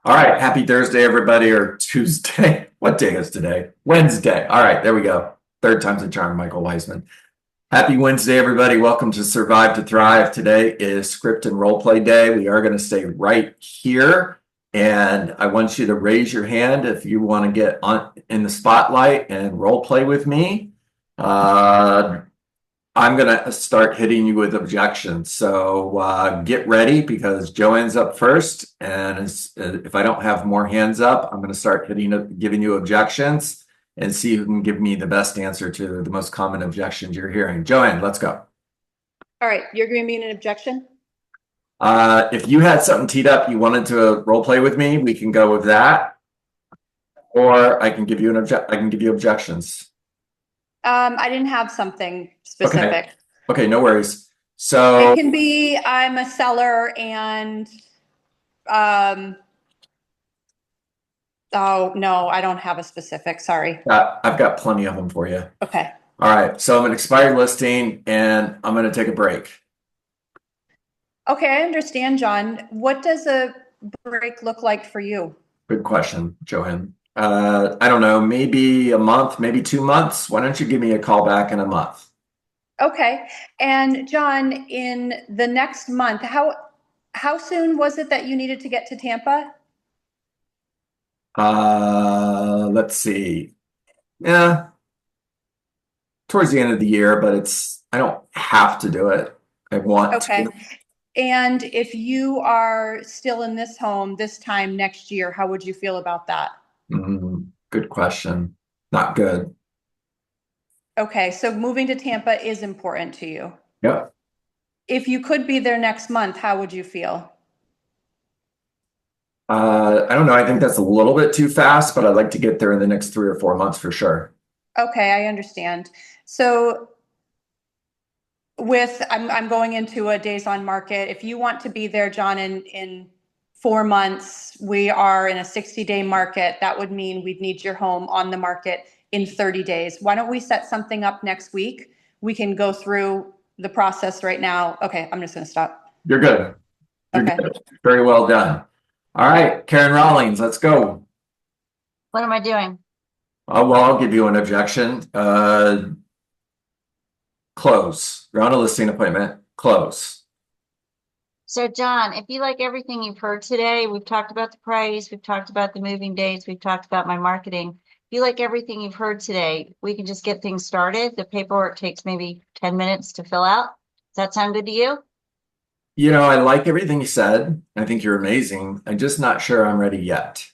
All right, happy Thursday, everybody, or Tuesday. What day is today? Wednesday. All right, there we go. Third time's a charm, Michael Weisman. Happy Wednesday, everybody. Welcome to Survive to Thrive. Today is script and role play day. We are going to stay right here. And I want you to raise your hand if you want to get on in the spotlight and role play with me. I'm going to start hitting you with objections. So get ready because Joanne's up first. And if I don't have more hands up, I'm going to start giving you objections and see who can give me the best answer to the most common objections you're hearing. Joanne, let's go. All right, you're giving me an objection? If you had something teed up you wanted to role play with me, we can go with that. Or I can give you objections. I didn't have something specific. Okay, no worries. So it can be I'm a seller and oh no, I don't have a specific, sorry. I've got plenty of them for you. Okay. All right, so I'm an expired listing and I'm going to take a break. Okay, I understand, John. What does a break look like for you? Good question, Joanne. I don't know, maybe a month, maybe 2 months. Why don't you give me a call back in a month? Okay. And John, in the next month, how soon was it that you needed to get to Tampa? Let's see. Yeah, towards the end of the year, but I don't have to do it. I want to. And if you are still in this home this time next year, how would you feel about that? Good question. Not good. Okay, so moving to Tampa is important to you. Yep. If you could be there next month, how would you feel? I don't know. I think that's a little bit too fast, but I'd like to get there in the next 3 or 4 months for sure. Okay, I understand. So I'm going into a days on market. If you want to be there, John, in 4 months, we are in a 60-day market. That would mean we'd need your home on the market in 30 days. Why don't we set something up next week? We can go through the process right now. Okay, I'm just going to stop. You're good. You're good. Very well done. All right, Karen Rawlings, let's go. What am I doing? Well, I'll give you an objection. Close. You're on a listing appointment. Close. So, John, if you like everything you've heard today, we've talked about the price, we've talked about the moving dates, we've talked about my marketing. If you like everything you've heard today, we can just get things started. The paperwork takes maybe 10 minutes to fill out. Does that sound good to you? You know, I like everything you said. I think you're amazing. I'm just not sure I'm ready yet.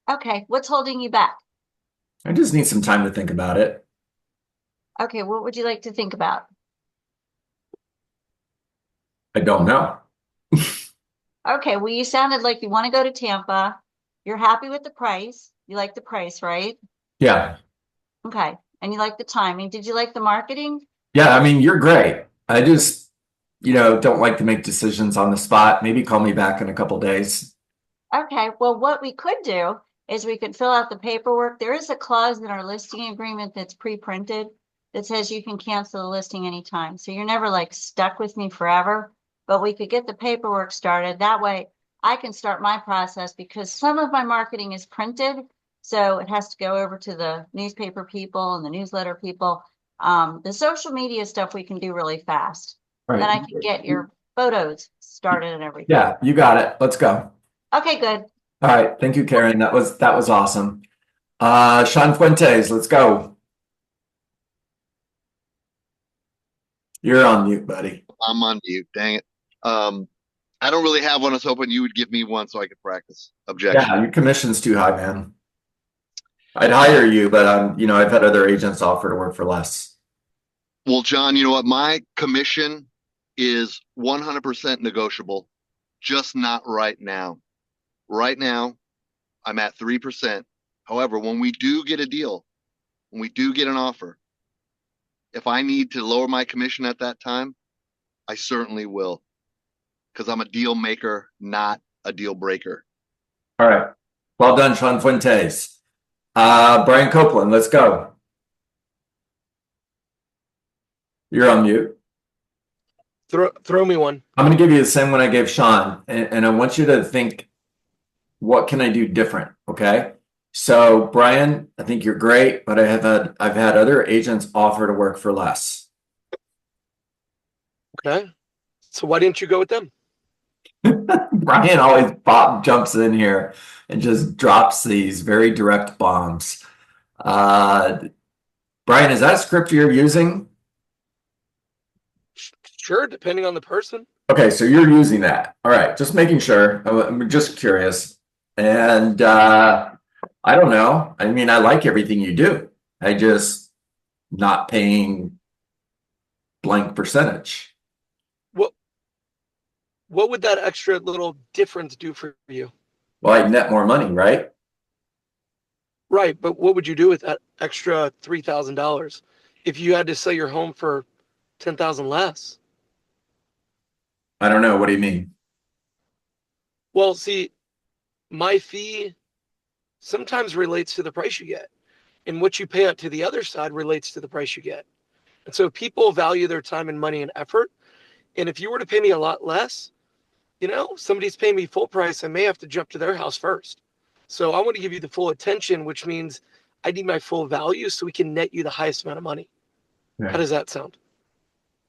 Okay, what's holding you back? I just need some time to think about it. Okay, what would you like to think about? I don't know. Okay, well, you sounded like you want to go to Tampa. You're happy with the price. You like the price, right? Yeah. Okay, and you like the timing. Did you like the marketing? Yeah, I mean, you're great. I just, don't like to make decisions on the spot. Maybe call me back in a couple days. Okay, well, what we could do is we could fill out the paperwork. There is a clause in our listing agreement that's pre-printed that says you can cancel the listing anytime. So you're never like stuck with me forever, but we could get the paperwork started. That way I can start my process because some of my marketing is printed. So it has to go over to the newspaper people and the newsletter people. The social media stuff we can do really fast. Right. Then I can get your photos started and everything. Yeah, you got it. Let's go. Okay, good. All right. Thank you, Karen. That was awesome. Sean Fuentes, let's go. You're on mute, buddy. I'm on mute. Dang it. I don't really have one. I was hoping you would give me one so I could practice objection. Yeah, your commission's too high, man. I'd hire you, but I've had other agents offer to work for less. Well, John, you know what? My commission is 100% negotiable, just not right now. Right now, I'm at 3%. However, when we do get a deal, when we do get an offer, if I need to lower my commission at that time, I certainly will, because I'm a deal maker, not a deal breaker. All right. Well done, Sean Fuentes. Brian Copeland, let's go. You're on mute. Throw me one. I'm going to give you the same one I gave Sean, and I want you to think what can I do different? Okay. So Brian, I think you're great, but I've had other agents offer to work for less. Okay. So why didn't you go with them? Brian always jumps in here and just drops these very direct bombs. Brian, is that a script you're using? Sure, depending on the person. Okay, so you're using that. All right, just making sure. I'm just curious. And I don't know. I mean, I like everything you do. I just not paying blank percentage. What would that extra little difference do for you? Well, I net more money, right? Right, but what would you do with that extra $3,000 if you had to sell your home for $10,000 less? I don't know. What do you mean? Well, see, my fee sometimes relates to the price you get, and what you pay out to the other side relates to the price you get. And so people value their time and money and effort. And if you were to pay me a lot less, somebody's paying me full price, I may have to jump to their house first. So I want to give you the full attention, which means I need my full value so we can net you the highest amount of money. Right. How does that sound?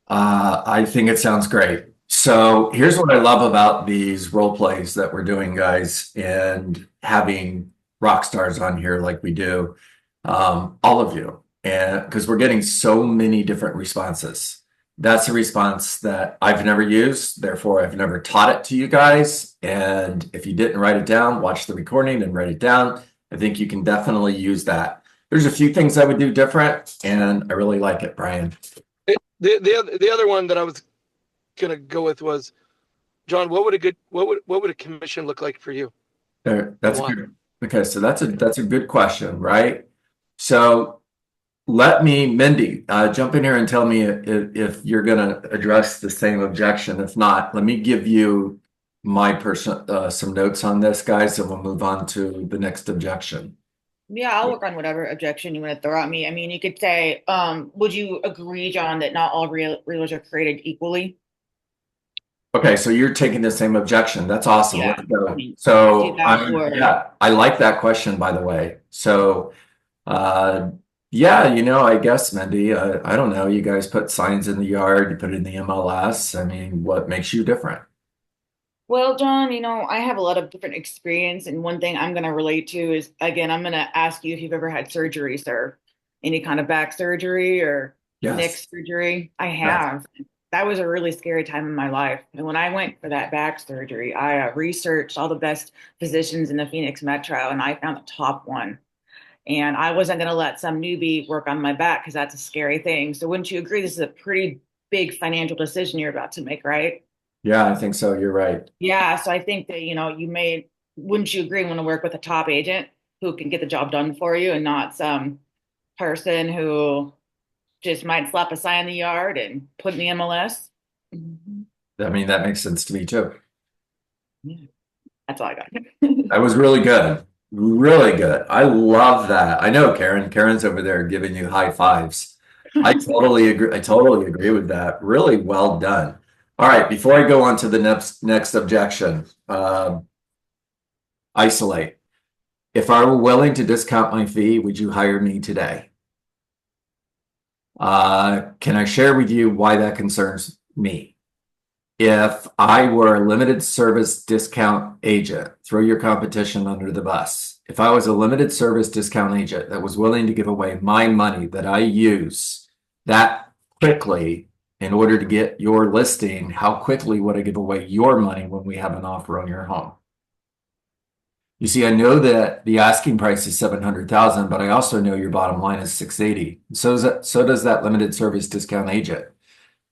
I think it sounds great. So here's what I love about these role plays that we're doing, guys, and having rock stars on here like we do, all of you, and because we're getting so many different responses. That's a response that I've never used, therefore I've never taught it to you guys. And if you didn't write it down, watch the recording and write it down. I think you can definitely use that. There's a few things I would do different, and I really like it, Brian. The other one that I was gonna go with was, John, what would a commission look like for you? That's good. Okay, so that's a good question, right? So let me, Mindy, jump in here and tell me if you're going to address the same objection. If not, let me give you my some notes on this, guys, and we'll move on to the next objection. Yeah, I'll work on whatever objection you want to throw at me. I mean, you could say, would you agree, John, that not all realtors are created equally? Okay, so you're taking the same objection. That's awesome. Yeah. Let's go. So Yeah. I like that question, by the way. So yeah, I guess, Mindy, I don't know. You guys put signs in the yard, you put it in the MLS. I mean, what makes you different? Well, John, I have a lot of different experience, and one thing I'm going to relate to is, again, I'm going to ask you if you've ever had surgery, sir. Any kind of back surgery or neck surgery? I have. Yes. That was a really scary time in my life. And when I went for that back surgery, I researched all the best physicians in the Phoenix Metro, and I found the top one. And I wasn't going to let some newbie work on my back because that's a scary thing. So wouldn't you agree this is a pretty big financial decision you're about to make, right? Yeah, I think so. You're right. Yeah. So I think that, wouldn't you agree, want to work with a top agent who can get the job done for you and not some person who just might slap a sign in the yard and put in the MLS? I mean, that makes sense to me too. Yeah. That's all I got. That was really good. Really good. I love that. I know, Karen. Karen's over there giving you high fives. I totally agree. I totally agree with that. Really well done. All right. Before I go on to the next objection, isolate. If I were willing to discount my fee, would you hire me today? Can I share with you why that concerns me? If I were a limited service discount agent, throw your competition under the bus. If I was a limited service discount agent that was willing to give away my money that I use that quickly in order to get your listing, how quickly would I give away your money when we have an offer on your home? You see, I know that the asking price is $700,000, but I also know your bottom line is $680,000. So does that limited service discount agent.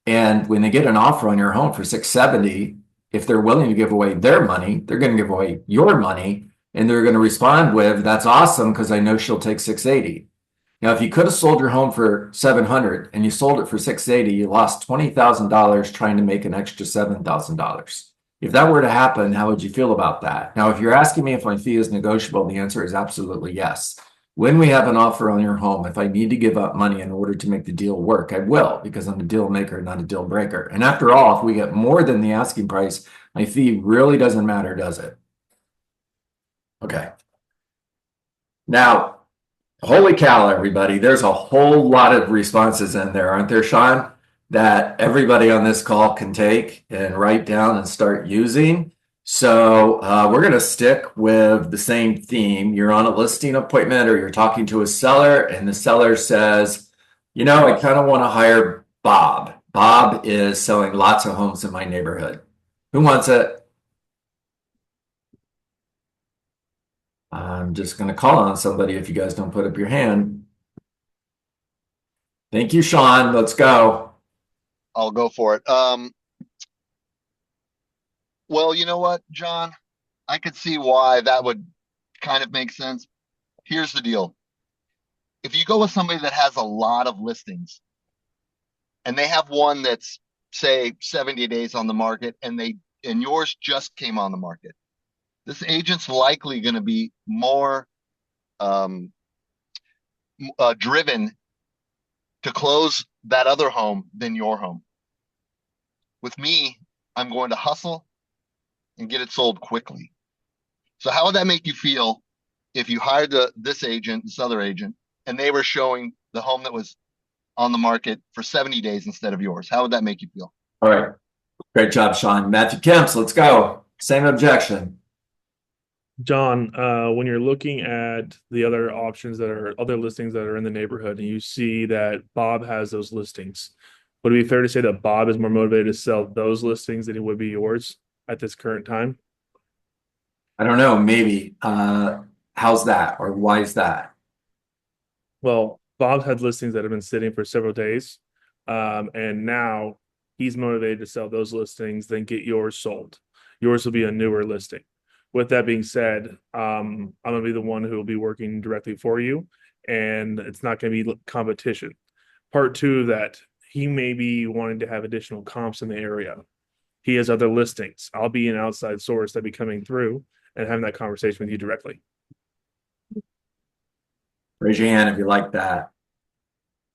And when they get an offer on your home for $670,000, if they're willing to give away their money, they're going to give away your money, and they're going to respond with, "That's awesome because I know she'll take $680,000." Now, if you could have sold your home for $700,000 and you sold it for $680,000, you lost $20,000 trying to make an extra $7,000. If that were to happen, how would you feel about that? Now, if you're asking me if my fee is negotiable, the answer is absolutely yes. When we have an offer on your home, if I need to give up money in order to make the deal work, I will, because I'm a deal maker, not a deal breaker. And after all, if we get more than the asking price, my fee really doesn't matter, does it? Okay. Now, holy cow, everybody, there's a whole lot of responses in there, aren't there, Sean? That everybody on this call can take and write down and start using. So we're going to stick with the same theme. You're on a listing appointment or you're talking to a seller, and the seller says, you know, I kind of want to hire Bob. Bob is selling lots of homes in my neighborhood. Who wants it? I'm just going to call on somebody if you guys don't put up your hand. Thank you, Sean. Let's go. I'll go for it. Well, you know what, John? I could see why that would kind of make sense. Here's the deal. If you go with somebody that has a lot of listings and they have one that's, say, 70 days on the market and yours just came on the market, this agent's likely going to be more driven to close that other home than your home. With me, I'm going to hustle and get it sold quickly. So how would that make you feel if you hired this other agent, and they were showing the home that was on the market for 70 days instead of yours? How would that make you feel? All right. Great job, Sean. Matthew Kemps, let's go. Same objection. John, when you're looking at the other options that are other listings that are in the neighborhood and you see that Bob has those listings, would it be fair to say that Bob is more motivated to sell those listings than he would be yours at this current time? I don't know, maybe. How's that, or why is that? Well, Bob had listings that have been sitting for several days, and now he's motivated to sell those listings, then get yours sold. Yours will be a newer listing. With that being said, I'm going to be the one who will be working directly for you, and it's not going to be competition. Part two of that, he may be wanting to have additional comps in the area. He has other listings. I'll be an outside source that'll be coming through and having that conversation with you directly. Raise your hand if you like that.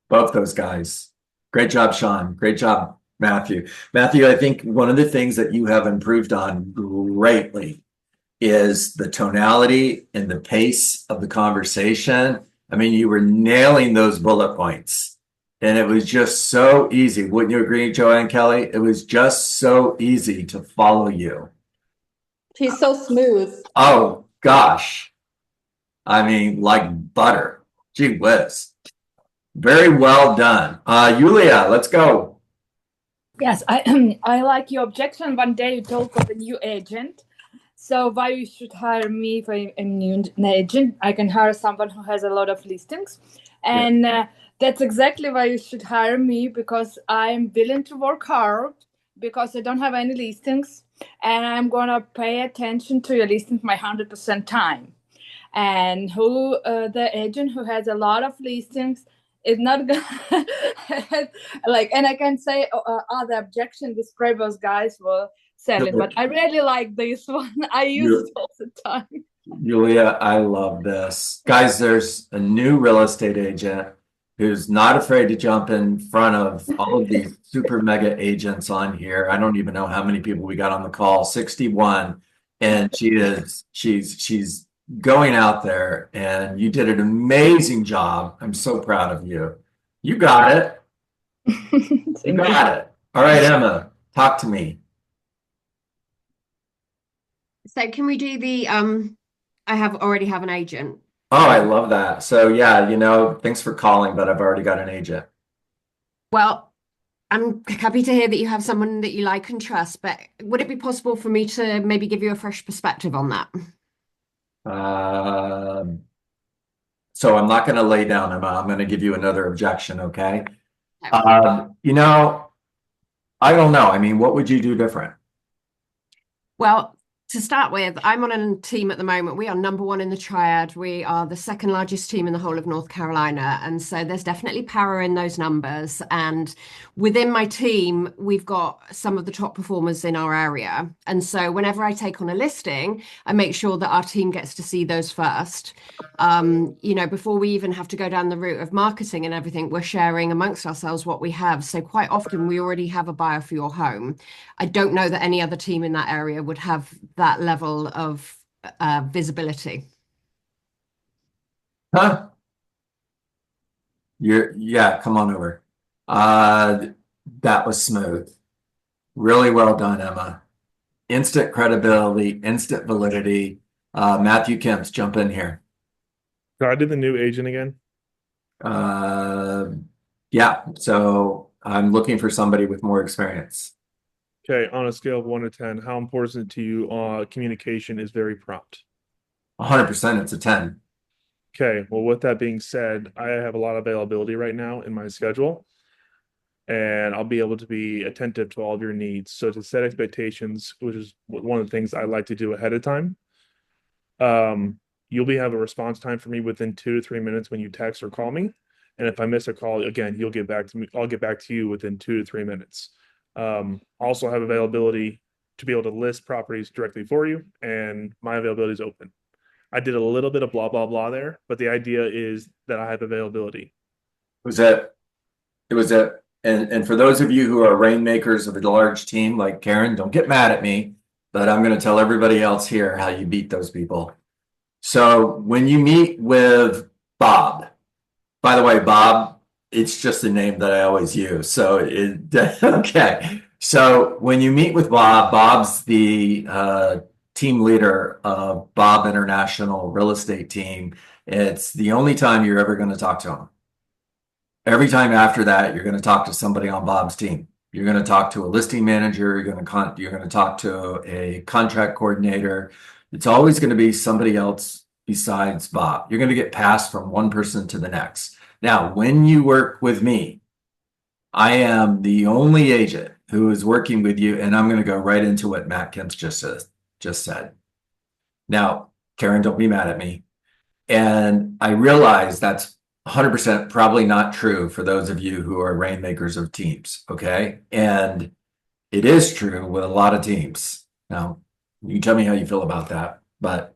Both those guys. Great job, Sean. Great job, Matthew. Matthew, I think one of the things that you have improved on greatly is the tonality and the pace of the conversation. I mean, you were nailing those bullet points, and it was just so easy. Wouldn't you agree, Joanne Kelly? It was just so easy to follow you. He's so smooth. Oh, gosh. I mean, like butter. Gee whiz. Very well done. Yulia, let's go. Yes, I like your objection. One day you talk of a new agent. So why you should hire me if I'm a new agent? I can hire someone who has a lot of listings. And that's exactly why you should hire me, because I'm willing to work hard, because I don't have any listings. And I'm going to pay attention to your listings my 100% time. And the agent who has a lot of listings is not going to like, and I can say other objection, these previous guys were selling, but I really like this one. I use it all the time. Yulia, I love this. Guys, there's a new real estate agent who's not afraid to jump in front of all of these super mega agents on here. I don't even know how many people we got on the call, 61. And she's going out there, and you did an amazing job. I'm so proud of you. You got it. You got it. All right, Emma, talk to me. So can we do the I already have an agent? Oh, I love that. So yeah, thanks for calling, but I've already got an agent. Well, I'm happy to hear that you have someone that you like and trust, but would it be possible for me to maybe give you a fresh perspective on that? So I'm not going to lay down, Emma. I'm going to give you another objection, okay? Okay. I don't know. I mean, what would you do different? Well, to start with, I'm on a team at the moment. We are number one in the triad. We are the second largest team in the whole of North Carolina. And so there's definitely power in those numbers. And within my team, we've got some of the top performers in our area. And so whenever I take on a listing, I make sure that our team gets to see those first. Before we even have to go down the route of marketing and everything, we're sharing amongst ourselves what we have. So quite often we already have a buyer for your home. I don't know that any other team in that area would have that level of visibility. Huh? Yeah, come on over. That was smooth. Really well done, Emma. Instant credibility, instant validity. Matthew Kemps, jump in here. So I did the new agent again. Yeah, so I'm looking for somebody with more experience. Okay, on a scale of 1 to 10, how important to you communication is very prompt? 100%, it's a 10. Okay, well, with that being said, I have a lot of availability right now in my schedule, and I'll be able to be attentive to all of your needs. So to set expectations, which is one of the things I like to do ahead of time, you'll have a response time for me within 2 to 3 minutes when you text or call me. And if I miss a call, again, you'll get back to me. I'll get back to you within 2 to 3 minutes. Also have availability to be able to list properties directly for you, and my availability is open. I did a little bit of blah, blah, blah there, but the idea is that I have availability. It was a, and for those of you who are rainmakers of a large team like Karen, don't get mad at me, but I'm going to tell everybody else here how you beat those people. So when you meet with Bob, by the way, Bob, it's just a name that I always use. So okay. So when you meet with Bob, Bob's the team leader of Bob International Real Estate Team. It's the only time you're ever going to talk to him. Every time after that, you're going to talk to somebody on Bob's team. You're going to talk to a listing manager. You're going to talk to a contract coordinator. It's always going to be somebody else besides Bob. You're going to get passed from one person to the next. Now, when you work with me, I am the only agent who is working with you, and I'm going to go right into what Matt Kemp just said. Now, Karen, don't be mad at me. And I realize that's 100% probably not true for those of you who are rainmakers of teams, okay? And it is true with a lot of teams. Now, you can tell me how you feel about that, but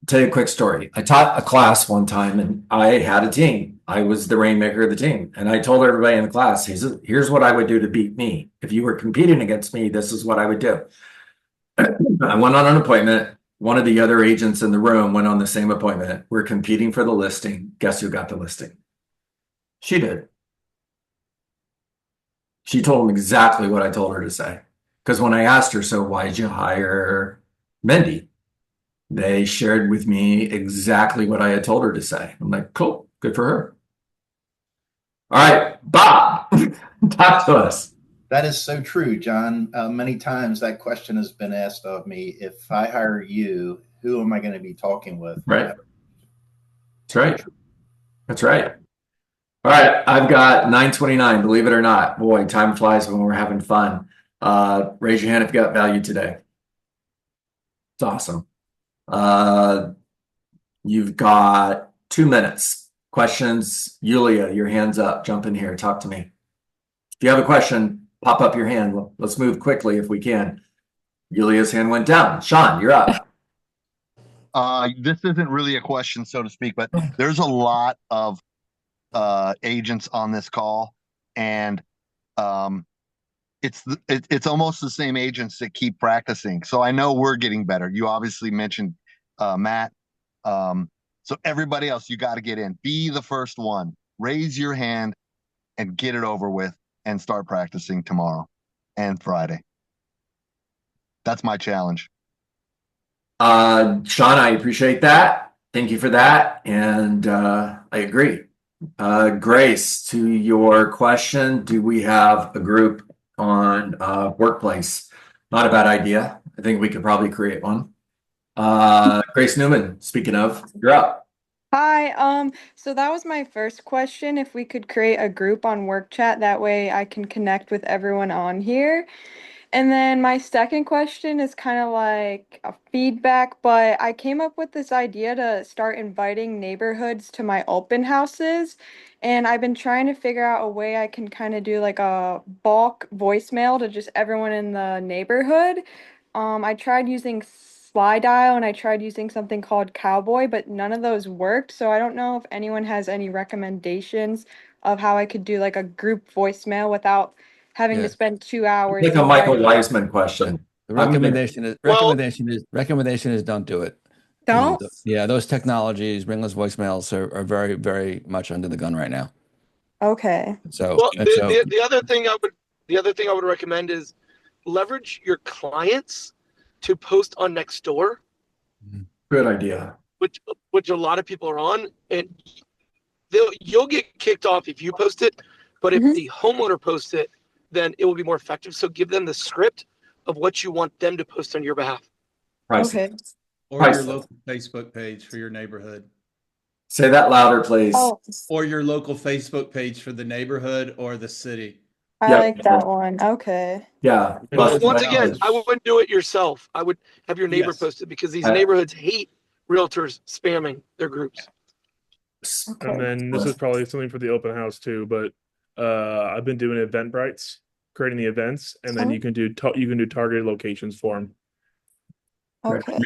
I'll tell you a quick story. I taught a class one time and I had a team. I was the rainmaker of the team. And I told everybody in the class, here's what I would do to beat me. If you were competing against me, this is what I would do. I went on an appointment. One of the other agents in the room went on the same appointment. We're competing for the listing. Guess who got the listing? She did. She told him exactly what I told her to say. Because when I asked her, so why'd you hire Mindy? They shared with me exactly what I had told her to say. I'm like, cool, good for her. All right, Bob, talk to us. That is so true, John. Many times that question has been asked of me. If I hire you, who am I going to be talking with? Right. That's right. That's right. All right. I've got 9:29, believe it or not. Boy, time flies when we're having fun. Raise your hand if you got value today. It's awesome. You've got 2 minutes. Questions? Yulia, your hand's up. Jump in here. Talk to me. If you have a question, pop up your hand. Let's move quickly if we can. Yulia's hand went down. Sean, you're up. This isn't really a question, so to speak, but there's a lot of agents on this call, and it's almost the same agents that keep practicing. So I know we're getting better. You obviously mentioned Matt. So everybody else, you got to get in. Be the first one. Raise your hand and get it over with and start practicing tomorrow and Friday. That's my challenge. Sean, I appreciate that. Thank you for that. And I agree. Grace, to your question, do we have a group on workplace? Not a bad idea. I think we could probably create one. Grace Newman, speaking of, you're up. Hi, so that was my first question. If we could create a group on work chat, that way I can connect with everyone on here. And then my second question is kind of like a feedback, but I came up with this idea to start inviting neighborhoods to my open houses. And I've been trying to figure out a way I can kind of do like a bulk voicemail to just everyone in the neighborhood. I tried using Sly Dial and I tried using something called Cowboy, but none of those worked. So I don't know if anyone has any recommendations of how I could do like a group voicemail without having to spend 2 hours. Like a Michael Weisman question. The recommendation is don't do it. Don't? Yeah, those technologies, ringless voicemails are very, very much under the gun right now. Okay. So, well, the other thing I would recommend is leverage your clients to post on Nextdoor. Good idea. Which a lot of people are on, and you'll get kicked off if you post it, but if the homeowner posts it, then it will be more effective. So give them the script of what you want them to post on your behalf. Okay. Or your local Facebook page for your neighborhood. Say that louder, please. Oh, Or your local Facebook page for the neighborhood or the city. I like that one. Okay. Yeah. But once again, I wouldn't do it yourself. I would have your neighbor post it, because these neighborhoods hate realtors spamming their groups. Okay. And then this is probably something for the open house too, but I've been doing Eventbrites, creating the events, and then you can do targeted locations for them. Okay.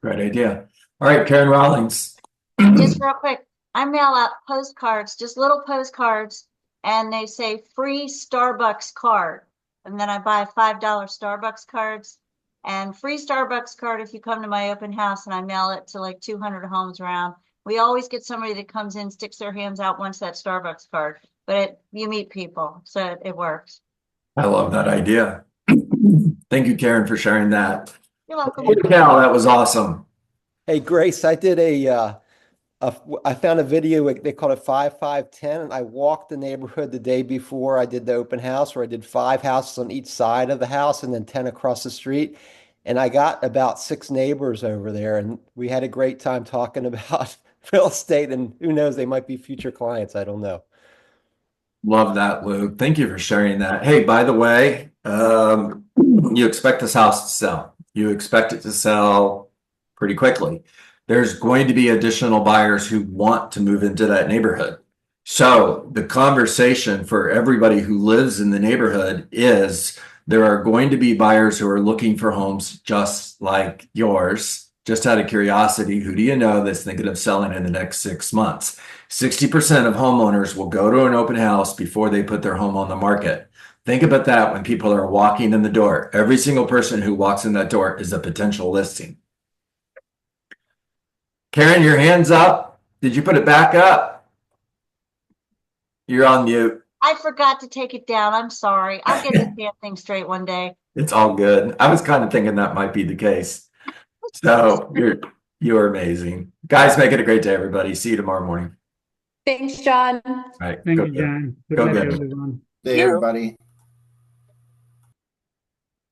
Great idea. All right, Karen Rawlings. Just real quick, I mail out postcards, just little postcards, and they say free Starbucks card. And then I buy $5 Starbucks cards and free Starbucks card if you come to my open house, and I mail it to like 200 homes around. We always get somebody that comes in, sticks their hands out, wants that Starbucks card, but you meet people, so it works. I love that idea. Thank you, Karen, for sharing that. You're welcome. Holy cow, that was awesome. Hey, Grace, I did I found a video, they called it 5-5-10, and I walked the neighborhood the day before I did the open house, where I did 5 houses on each side of the house and then 10 across the street. And I got about 6 neighbors over there, and we had a great time talking about real estate, and who knows, they might be future clients. I don't know. Love that, Luke. Thank you for sharing that. Hey, by the way, you expect this house to sell. You expect it to sell pretty quickly. There's going to be additional buyers who want to move into that neighborhood. So the conversation for everybody who lives in the neighborhood is there are going to be buyers who are looking for homes just like yours. Just out of curiosity, who do you know that's thinking of selling in the next 6 months? 60% of homeowners will go to an open house before they put their home on the market. Think about that when people are walking in the door. Every single person who walks in that door is a potential listing. Karen, your hand's up. Did you put it back up? You're on mute. I forgot to take it down. I'm sorry. I'll get this damn thing straight one day. It's all good. I was kind of thinking that might be the case. So you're amazing. Guys, make it a great day, everybody. See you tomorrow morning. Thanks, John. All right. Thank you, John. Good luck, everyone. Hey, everybody.